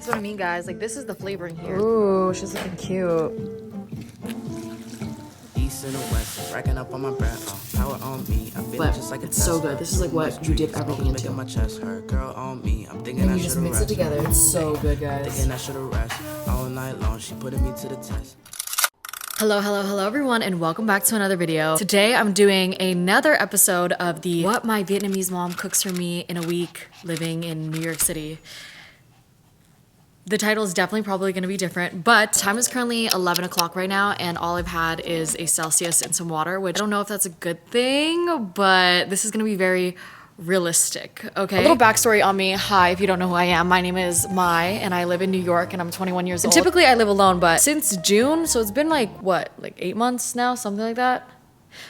That's what I mean, guys. Like, this is the flavor in here. Ooh, she's looking cute. East and the west, racking up on my bread, power on me. I feel But just like it's so good. This is like what you dip everything into. My chest hurt, girl on me. I'm thinking And I you just should mix it together. It's so good, guys. Thinking I should rest all night long. She putting me to the test. Hello everyone, and welcome back to another video. Today I'm doing another episode of the What My Vietnamese Mom Cooks For Me in a Week living in New York City. The title is definitely probably going to be different, but time is currently 11 o'clock right now, and all I've had is a Celsius and some water, which I don't know if that's a good thing, but this is going to be very realistic, okay? A little backstory on me. Hi, if you don't know who I am, my name is Mai, and I live in New York, and I'm 21 years old. And typically I live alone, but since June, so it's been like, what, like 8 months now? Something like that?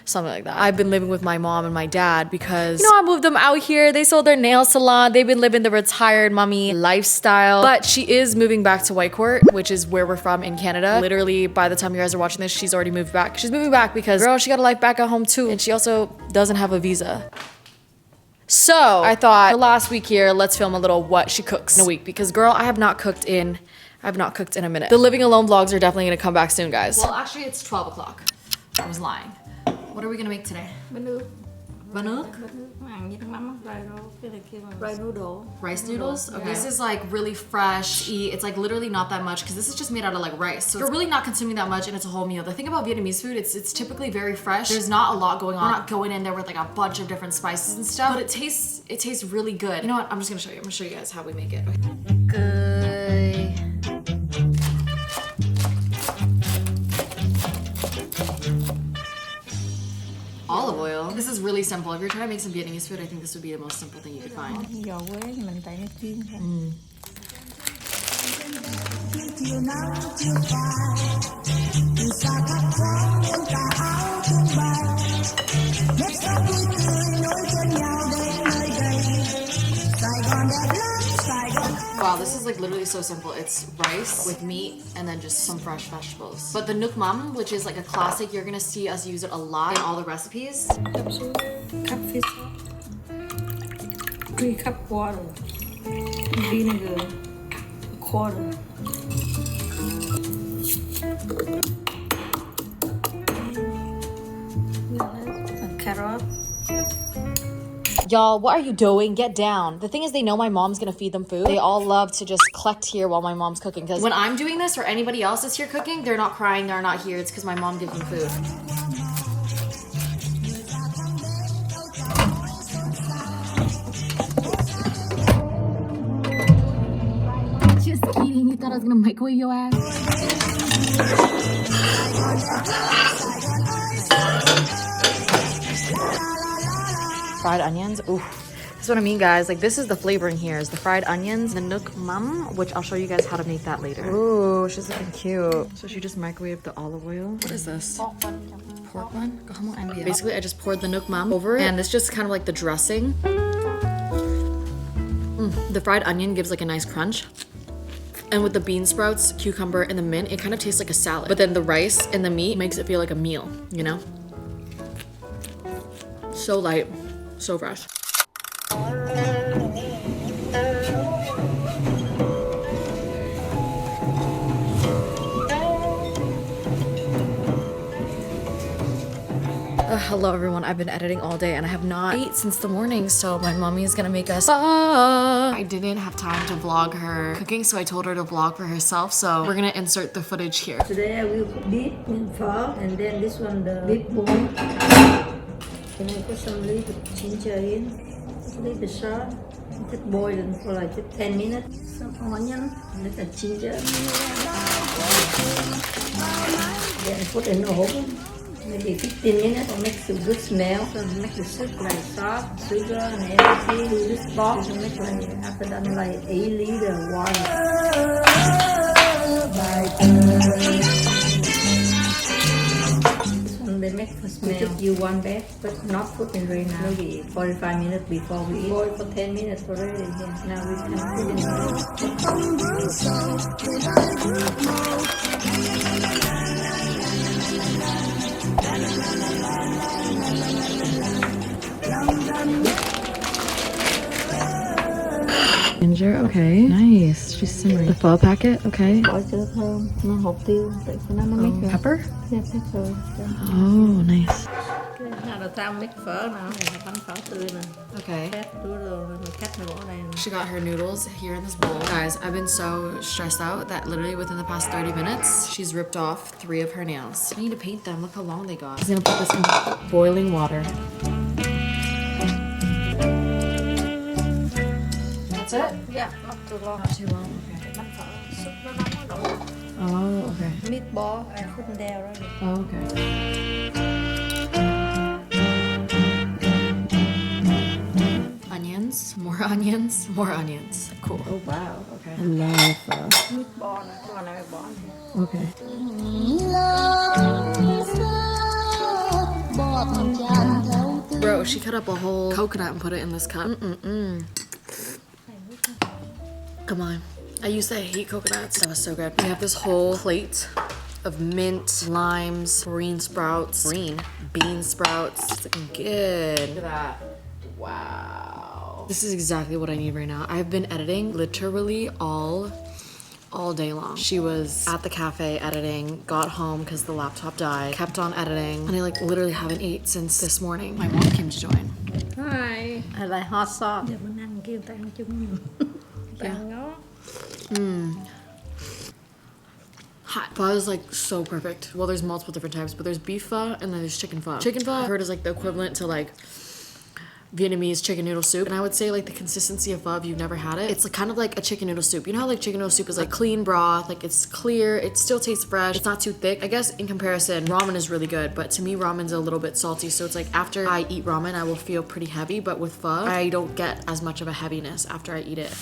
Something like that. I've been living with my mom and my dad because, you know, I moved them out here. They sold their nail salon. They've been living the retired mommy lifestyle. But she is moving back to Whitecourt, which is where we're from in Canada. Literally, by the time you guys are watching this, she's already moved back. She's moving back because, girl, she got a life back at home too. And she also doesn't have a visa. So I thought the last week here, let's film a little what she cooks in a week because, girl, I have not cooked in a minute. The living alone vlogs are definitely gonna come back soon, guys. Well, actually, it's 12 o'clock. I was lying. What are we gonna make today? Banuk. Rice noodles? Okay. This is like really fresh. It's like literally not that much because this is just made out of like rice. So you're really not consuming that much and it's a whole meal. The thing about Vietnamese food, it's typically very fresh. There's not a lot going on. We're not going in there with like a bunch of different spices and stuff, but it tastes really good. You know what? I'm just gonna show you. I'm gonna show you guys how we make it. Okay. Olive oil. This is really simple. If you're trying to make some Vietnamese food, I think this would be the most simple thing you could find. Wow, this is like literally so simple. It's rice with meat and then just some fresh vegetables. But the Nuc Mam, which is like a classic, you're gonna see us use it a lot in all the recipes. Capsule, cup fish, 3 cup water, vinegar, a quarter. A carrot. Y'all, what are you doing? Get down. The thing is, they know my mom's gonna feed them food. They all love to just collect here while my mom's cooking. Because when I'm doing this or anybody else is here cooking, they're not crying, they're not here. It's because my mom gives them food. Just kidding. You thought I was gonna microwave your ass? Fried onions. Ooh, that's what I mean, guys. Like, this is the flavor in here. Is the fried onions, the Nuc Mam, which I'll show you guys how to make that later. Ooh, she's looking cute. So she just microwaved the olive oil. What is this? Pork bun. Basically, I just poured the Nuc Mam over it, and it's just kind of like the dressing. The fried onion gives like a nice crunch. And with the bean sprouts, cucumber, and the mint, it kind of tastes like a salad. But then the rice and the meat makes it feel like a meal, you know? So light. So fresh. Hello everyone, I've been editing all day and I have not ate since the morning, so my mommy is gonna make us I didn't have time to vlog her cooking, so I told her to vlog for herself, so we're gonna insert the footage here. Today I will put beef in Pham, and then this one the beef bone. Then I put some little ginger in, a little salt, just boil them for like 10 minutes. Some onion, little ginger. Then put in the oven, maybe 15 minutes to make some good smell. So make the soup like salt, sugar, and everything. Do this box and make like after that like 8 liter water. They make for smell. Just use one bag, but not put in right now. Maybe 45 minutes before we eat. Boil for 10 minutes already. Yeah. Now we can put it in. Ginger, okay. Nice. She's simmering. The pho packet, okay. Bỏ cho thơm, nó hột tiêu, tại cho nó mix rồi. Pepper? Yeah, pepper. Oh, nice. Nào là tao mix phở nào, bánh phở tươi nè. Okay. Cắt đũa rồi cắt nó bỏ đây. She got her noodles here in this bowl. Guys, I've been so stressed out that literally within the past 30 minutes, she's ripped off 3 of her nails. I need to paint them. Look how long they got. She's gonna put this in boiling water. That's it? Yeah, not too long. Not too long. Okay. Bánh phở, súp nó nóng nó đủ. Oh, okay. Meatball, I put there already. Oh, okay. Onions, more onions, more onions. Cool. Oh wow. Okay. I love that. Meatball nè, cái này bỏ nè. Okay. Bro, she cut up a whole coconut and put it in this cup. Come on. I used to hate coconuts. That was so good. We have this whole plate of mint, limes, green sprouts, bean sprouts. It's looking good. Look at that. Wow. This is exactly what I need right now. I've been editing literally all day long. She was at the cafe editing, got home because the laptop died, kept on editing, and I like literally haven't ate since this morning. My mom came to join. Hi. I like hot sauce. Giờ mình ăn kêu tan chung. Tan ngó. Hot. Pho is like so perfect. Well, there's multiple different types, but there's beef pho and then there's chicken pho. Chicken pho I've heard is like the equivalent to like Vietnamese chicken noodle soup, and I would say like the consistency of pho, if you've never had it, it's like kind of like a chicken noodle soup. You know how like chicken noodle soup is like clean broth, like it's clear, it still tastes fresh, it's not too thick. I guess in comparison, ramen is really good, but to me ramen's a little bit salty, so it's like after I eat ramen I will feel pretty heavy, but with pho I don't get as much of a heaviness after I eat it.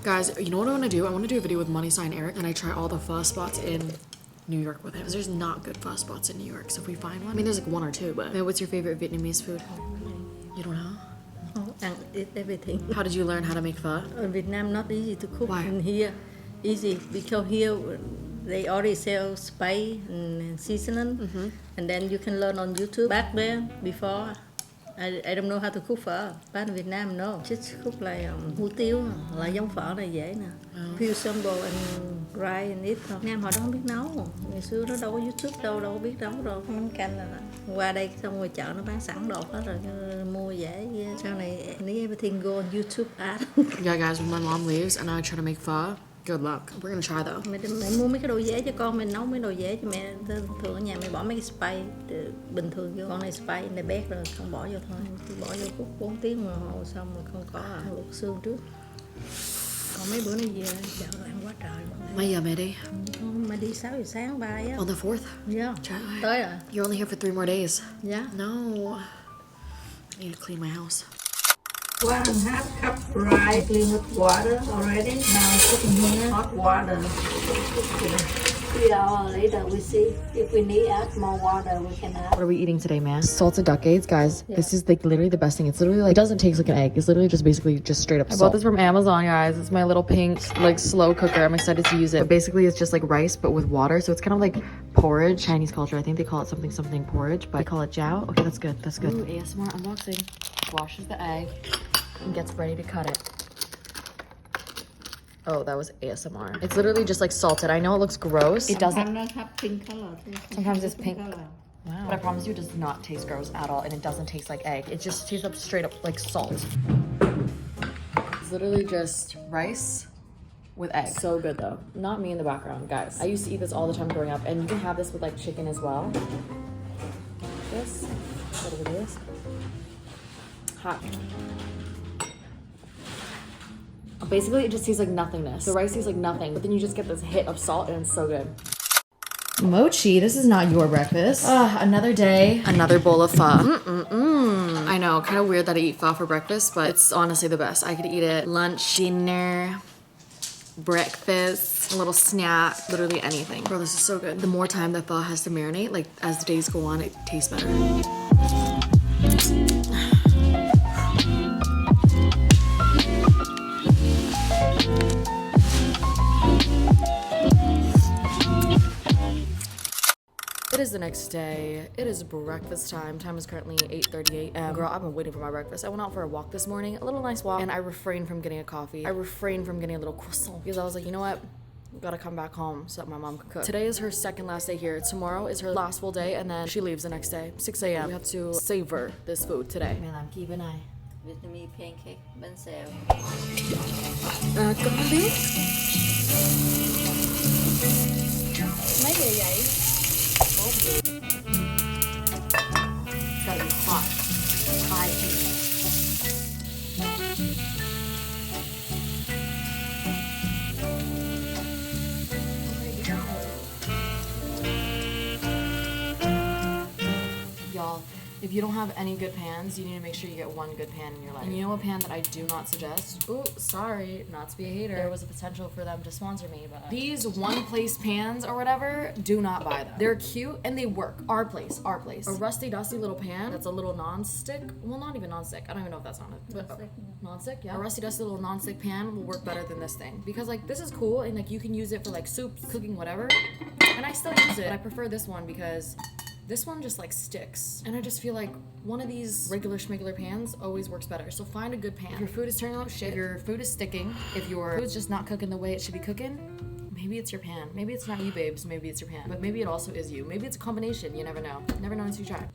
Guys, you know what I want to do? I want to do a video with Money Sign Eric and I try all the pho spots in New York with him. Because there's not good pho spots in New York, so if we find one, I mean there's like 1 or 2, but what's your favorite Vietnamese food? You don't know? Oh, and eat everything. How did you learn how to make pho? In Vietnam, not easy to cook. Why? In here, easy because here they already sell spice and seasoning, and then you can learn on YouTube. Back there, before, I don't know how to cook phở. Back in Vietnam, no. Just cook like hủ tiếu, là giống phở này dễ nè. Peel simple and dry and eat thôi. Nam họ đâu không biết nấu. Ngày xưa nó đâu có YouTube đâu có biết nấu đâu. Mắm canh là qua đây xong rồi chợ nó bán sẵn đồ hết rồi, mua dễ. Sau này everything go on YouTube ad. Yeah guys, when my mom leaves and I try to make pho, good luck. We're gonna try though. Mẹ mua mấy cái đồ dễ cho con, mình nấu mấy đồ dễ cho mẹ. Thường ở nhà mẹ bỏ mấy cái spice bình thường vô. Con này spice in the bag rồi, không bỏ vô thôi. Bỏ vô cút 4 tiếng đồng hồ xong rồi không có luộc xương trước. Còn mấy bữa nay về chợ ăn quá trời luôn. Mai giờ mẹ đi? Mẹ đi 6 giờ sáng 3 á. On the 4th? Yeah. Trời ơi. Tới rồi. You're only here for 3 more days. Yeah. No. I need to clean my house. 1.5 cup rice clean with water already. Now put in here hot water. 3 hours later we see if we need add more water we can add. What are we eating today, man? Salted duck eggs, guys. Yeah. This is like literally the best thing. It's literally like, it doesn't taste like an egg. It's literally just basically just straight up salt. I bought this from Amazon, guys. It's my little pink like slow cooker. I'm excited to use it. But basically it's just like rice but with water. So it's kind of like porridge. Chinese culture, I think they call it something porridge, but I call it jiao. Okay, that's good. That's good. Ooh, ASMR unboxing. Washes the egg and gets ready to cut it. Oh, that was ASMR. It's literally just like salted. I know it looks gross. It doesn't. Sometimes have pink color. Sometimes it's pink. Wow. But I promise you it does not taste gross at all, and it doesn't taste like egg. It just tastes up straight up like salt. It's literally just rice with egg. So good though. Not me in the background, guys. I used to eat this all the time growing up, and you can have this with like chicken as well. This, a little bit of this. Hot. Basically, it just tastes like nothingness. The rice tastes like nothing, but then you just get this hit of salt and it's so good. Mochi, this is not your breakfast. Another day, another bowl of pho. I know, kind of weird that I eat pho for breakfast, but it's honestly the best. I could eat it lunch, dinner, breakfast, a little snack, literally anything. Bro, this is so good. The more time that pho has to marinate, like as the days go on, it tastes better. It is the next day. It is breakfast time. Time is currently 8:38 a.m. Girl, I've been waiting for my breakfast. I went out for a walk this morning, a little nice walk, and I refrained from getting a coffee. I refrained from getting a little croissant because I was like, you know what? Gotta come back home so that my mom can cook. Today is her second last day here. Tomorrow is her last full day, and then she leaves the next day, 6 a.m. We have to savor this food today. Mẹ làm chi bữa nay? Vietnamese pancake, bánh xèo. Có biết. Mấy người vậy? It's gotta be hot. High heat. Y'all, if you don't have any good pans, you need to make sure you get one good pan in your life. And you know a pan that I do not suggest? Ooh, sorry, not to be a hater. There was a potential for them to sponsor me, but these one-place pans or whatever, do not buy them. They're cute and they work. Our place. A rusty, dusty little pan that's a little non-stick. Well, not even non-stick. I don't even know if that's on it. But non-stick, yeah. A rusty, dusty little non-stick pan will work better than this thing. Because like, this is cool and like you can use it for like soups, cooking, whatever. And I still use it, but I prefer this one because this one just like sticks. And I just feel like one of these regular schmegler pans always works better. So find a good pan. If your food is turning out shit, if your food is sticking, if your food's just not cooking the way it should be cooking, maybe it's your pan. Maybe it's not you, babes. Maybe it's your pan. But maybe it also is you. Maybe it's a combination. You never know. Never know until you try.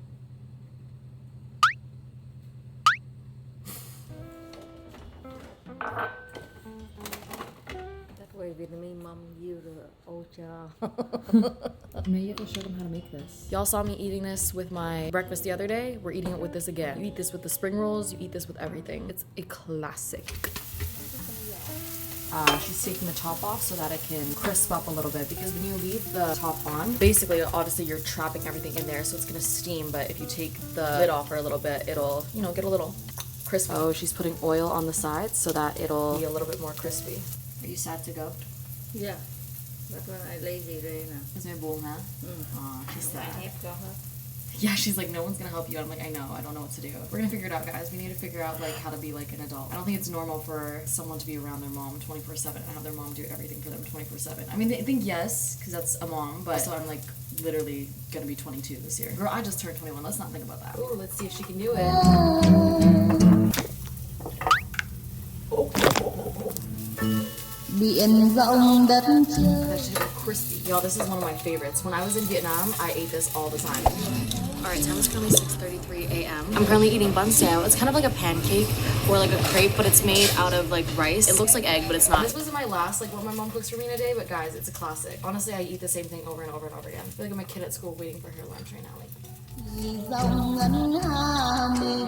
Vietnamese mom you the old child. Maybe you have to show them how to make this. Y'all saw me eating this with my breakfast the other day. We're eating it with this again. You eat this with the spring rolls. You eat this with everything. It's a classic. She's taking the top off so that it can crisp up a little bit, because when you leave the top on, basically, obviously you're trapping everything in there, so it's gonna steam, but if you take the lid off for a little bit, it'll, you know, get a little crisp. Oh, she's putting oil on the sides so that it'll be a little bit more crispy. Are you sad to go? Yeah. But when I lazy day now. Is my bull, huh? Aw, she's sad. I have got her. Yeah, she's like, no one's gonna help you. I'm like, I know, I don't know what to do. We're gonna figure it out, guys. We need to figure out like how to be like an adult. I don't think it's normal for someone to be around their mom 24/7 and have their mom do everything for them 24/7. I mean, I think yes, because that's a mom, but so I'm like literally gonna be 22 this year. Girl, I just turned 21. Let's not think about that. Ooh, let's see if she can do it. That shit is crispy. Y'all, this is one of my favorites. When I was in Vietnam, I ate this all the time. Alright, time is currently 6:33 a.m. I'm currently eating bun xeo. It's kind of like a pancake or like a crepe, but it's made out of like rice. It looks like egg, but it's not. This was my last, like what my mom cooks for me in a day, but guys, it's a classic. Honestly, I eat the same thing over and over and over again. I feel like I'm a kid at school waiting for her lunch right now. Like, you want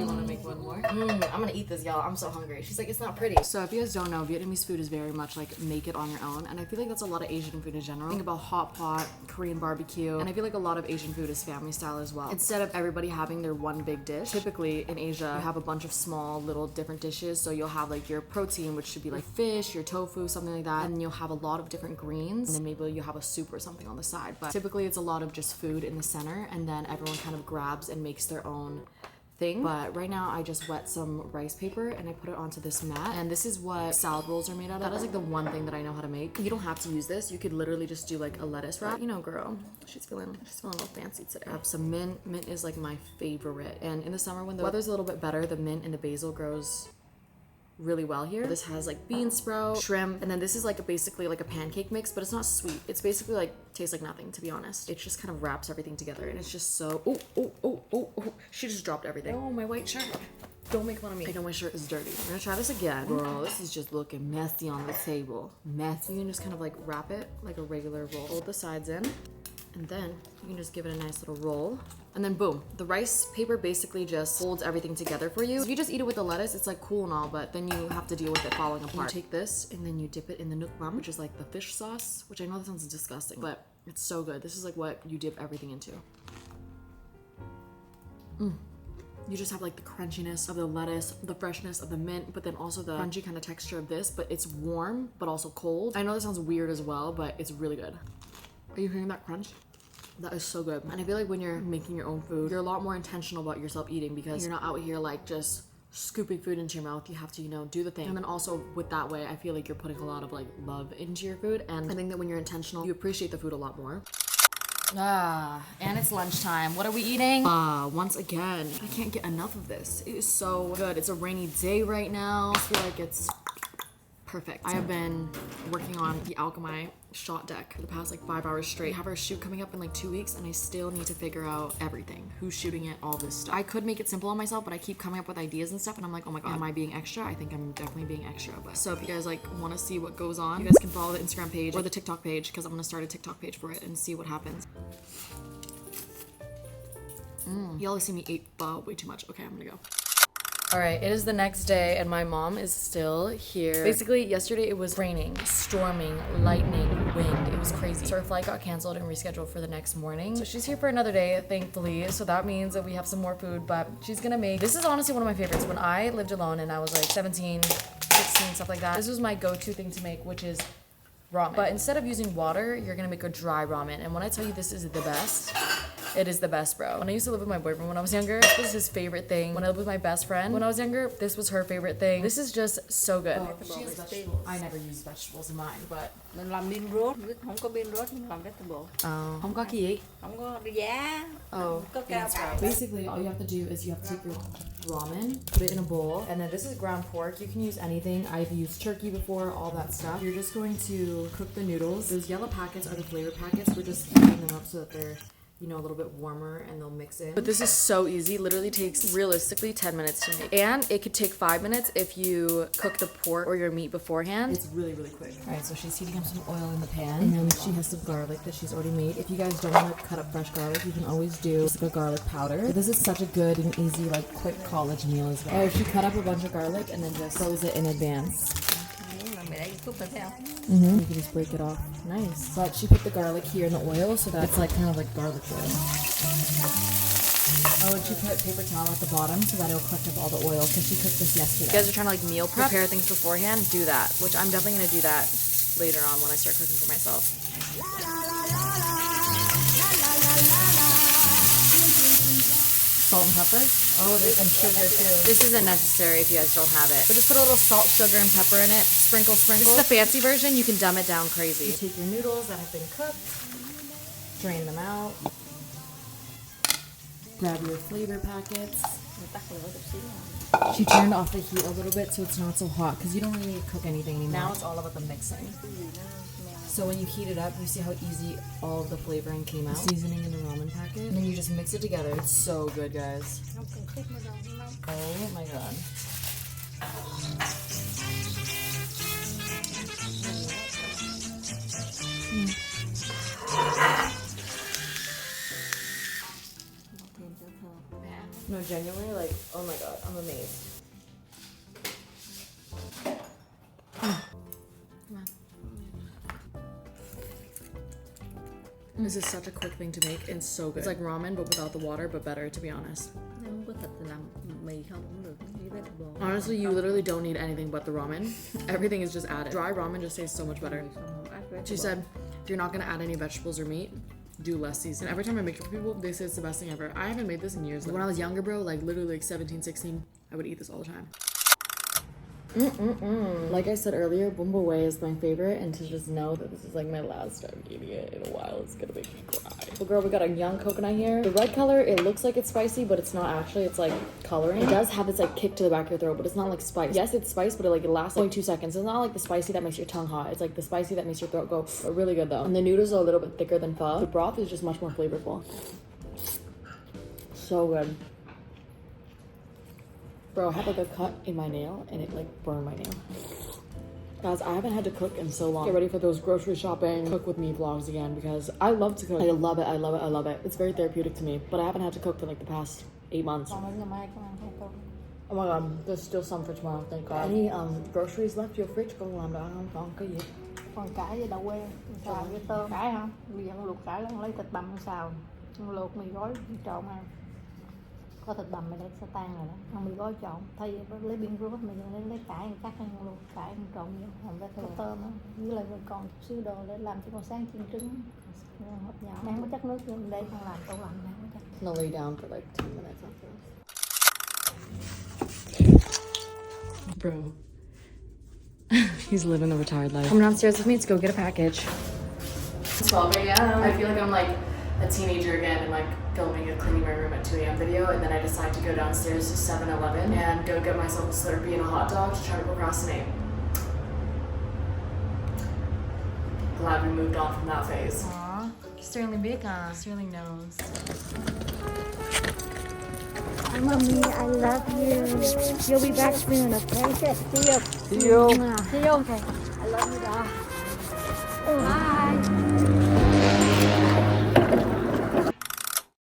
to make one more? I'm gonna eat this, y'all. I'm so hungry. She's like, it's not pretty. So if you guys don't know, Vietnamese food is very much like make it on your own, and I feel like that's a lot of Asian food in general. Think about hot pot, Korean barbecue, and I feel like a lot of Asian food is family style as well. Instead of everybody having their one big dish, typically in Asia you have a bunch of small little different dishes. So you'll have like your protein, which should be like fish, your tofu, something like that, and then you'll have a lot of different greens, and then maybe you'll have a soup or something on the side. But typically it's a lot of just food in the center, and then everyone kind of grabs and makes their own thing. But right now I just wet some rice paper and I put it onto this mat, and this is what salad rolls are made out of. That is like the one thing that I know how to make. You don't have to use this. You could literally just do like a lettuce wrap. You know, girl, she's feeling a little fancy today. I have some mint. Mint is like my favorite, and in the summer when the weather's a little bit better, the mint and the basil grows really well here. This has like bean sprout, shrimp, and then this is like basically like a pancake mix, but it's not sweet. It's basically like tastes like nothing, to be honest. It just kind of wraps everything together, and it's just so oh, she just dropped everything. Oh, my white shirt. Don't make fun of me. I know my shirt is dirty. I'm gonna try this again. Girl, this is just looking messy on the table. Messy. You can just kind of like wrap it like a regular roll. Fold the sides in, and then you can just give it a nice little roll. And then boom, the rice paper basically just holds everything together for you. If you just eat it with the lettuce, it's like cool and all, but then you have to deal with it falling apart. You take this and then you dip it in the Nuoc Mam, which is like the fish sauce, which I know that sounds disgusting, but it's so good. This is like what you dip everything into. You just have like the crunchiness of the lettuce, the freshness of the mint, but then also the crunchy kind of texture of this, but it's warm, but also cold. I know that sounds weird as well, but it's really good. Are you hearing that crunch? That is so good. And I feel like when you're making your own food, you're a lot more intentional about yourself eating, because you're not out here like just scooping food into your mouth. You have to, you know, do the thing. And then also with that way, I feel like you're putting a lot of like love into your food. And I think that when you're intentional, you appreciate the food a lot more. And it's lunchtime. What are we eating? Once again, I can't get enough of this. It is so good. It's a rainy day right now. I feel like it's perfect. I have been working on the Alchemy shot deck for the past like 5 hours straight. I have our shoot coming up in like 2 weeks and I still need to figure out everything. Who's shooting it, all this stuff. I could make it simple on myself, but I keep coming up with ideas and stuff and I'm like, oh my god, am I being extra? I think I'm definitely being extra. But so if you guys like want to see what goes on, you guys can follow the Instagram page or the TikTok page because I'm gonna start a TikTok page for it and see what happens. Y'all have seen me eat way too much. Okay, I'm gonna go. All right, it is the next day and my mom is still here. Basically, yesterday it was raining, storming, lightning, wind. It was crazy. So our flight got canceled and rescheduled for the next morning. So she's here for another day, thankfully. So that means that we have some more food, but she's gonna make, this is honestly one of my favorites. When I lived alone and I was like 17, 16, stuff like that, this was my go-to thing to make, which is ramen. But instead of using water, you're gonna make a dry ramen. And when I tell you this is the best, it is the best, bro. When I used to live with my boyfriend when I was younger, this was his favorite thing. When I lived with my best friend when I was younger, this was her favorite thing. This is just so good. She has vegetables. I never use vegetables in mine, but Mình làm bean roast, không có bean roast mình làm vegetable. không có gì. Không có giá. Oh, Có cao cao. basically all you have to do is you have to take your ramen, put it in a bowl, and then this is ground pork. You can use anything. I've used turkey before, all that stuff. You're just going to cook the noodles. Those yellow packets are the flavor packets. We're just heating them up so that they're, you know, a little bit warmer and they'll mix in. But this is so easy. Literally takes realistically 10 minutes to make. And it could take 5 minutes if you cook the pork or your meat beforehand. It's really, really quick. All right, so she's heating up some oil in the pan. And then she has some garlic that she's already made. If you guys don't want to cut up fresh garlic, you can always do just like a garlic powder. But this is such a good and easy, like quick college meal as well. Or she cut up a bunch of garlic and then just froze it in advance. You can just break it off. Nice. But she put the garlic here in the oil so that it's like kind of like garlic oil. Oh, and she put paper towel at the bottom so that it'll collect up all the oil because she cooked this yesterday. You guys are trying to like meal prepare things beforehand, do that. Which I'm definitely going to do that later on when I start cooking for myself. Salt and pepper. Oh, there's some sugar too. This isn't necessary if you guys don't have it. But just put a little salt, sugar, and pepper in it. Sprinkle, sprinkle. This is the fancy version. You can dumb it down crazy. You take your noodles that have been cooked, drain them out, grab your flavor packets. She turned off the heat a little bit so it's not so hot because you don't really need to cook anything anymore. Now it's all about the mixing. So when you heat it up, you see how easy all of the flavoring came out. Seasoning in the ramen packet. And then you just mix it together. It's so good, guys. Oh my god. No, genuinely, like, oh my god, I'm amazed. This is such a quick thing to make and so good. It's like ramen but without the water, but better, to be honest. Honestly, you literally don't need anything but the ramen. Everything is just added. Dry ramen just tastes so much better. She said, if you're not gonna add any vegetables or meat, do less season. Every time I make it for people, they say it's the best thing ever. I haven't made this in years. When I was younger, bro, like literally like 17, 16, I would eat this all the time. Like I said earlier, Bumbo Way is my favorite, and to just know that this is like my last time eating it in a while, it's gonna make me cry. Well, girl, we got a young coconut here. The red color, it looks like it's spicy, but it's not actually. It's like coloring. It does have this like kick to the back of your throat, but it's not like spice. Yes, it's spice, but it lasts only 2 seconds. It's not like the spicy that makes your tongue hot. It's like the spicy that makes your throat go. But really good though. And the noodles are a little bit thicker than pho. The broth is just much more flavorful. So good. Bro, I had like a cut in my nail and it like burned my nail. Guys, I haven't had to cook in so long. Get ready for those grocery shopping, cook with me vlogs again because I love to cook. I love it, I love it, I love it. It's very therapeutic to me, but I haven't had to cook for like the past 8 months. Oh my god, there's still some for tomorrow, thank god. Any groceries left your fridge? Con làm được ăn không? Còn cái gì? Còn cải với đậu que, xào với tôm. Cải hả? Bây giờ con luộc cải lên lấy thịt bằm xào. Con luộc mì gói trộn ăn. Có thịt bằm mày lấy sa tan rồi đó, ăn mì gói trộn, thay lấy bean roast mày lấy cải cắt ăn luôn, cải ăn trộn vô, làm ra có tôm á, với lại mình còn chút xíu đồ để làm cho con sáng chiên trứng, hộp nhỏ, đang có chắc nước lên đây con làm tủ lạnh đang có chắc. I'll lay down for like 2 minutes after this. Bro, he's living the retired life. Come downstairs with me to go get a package. It's 12 a.m. I feel like I'm like a teenager again and like filming a cleaning my room at 2 a.m. video, and then I decide to go downstairs to 7-Eleven and go get myself a Slurpee and a hot dog to try to procrastinate. Glad we moved on from that phase. Aww, Sterling big Sterling knows. Hi, Mommy, I love you. You'll be back soon, okay? See you. See you. See you, okay. I love you, dog. Oh,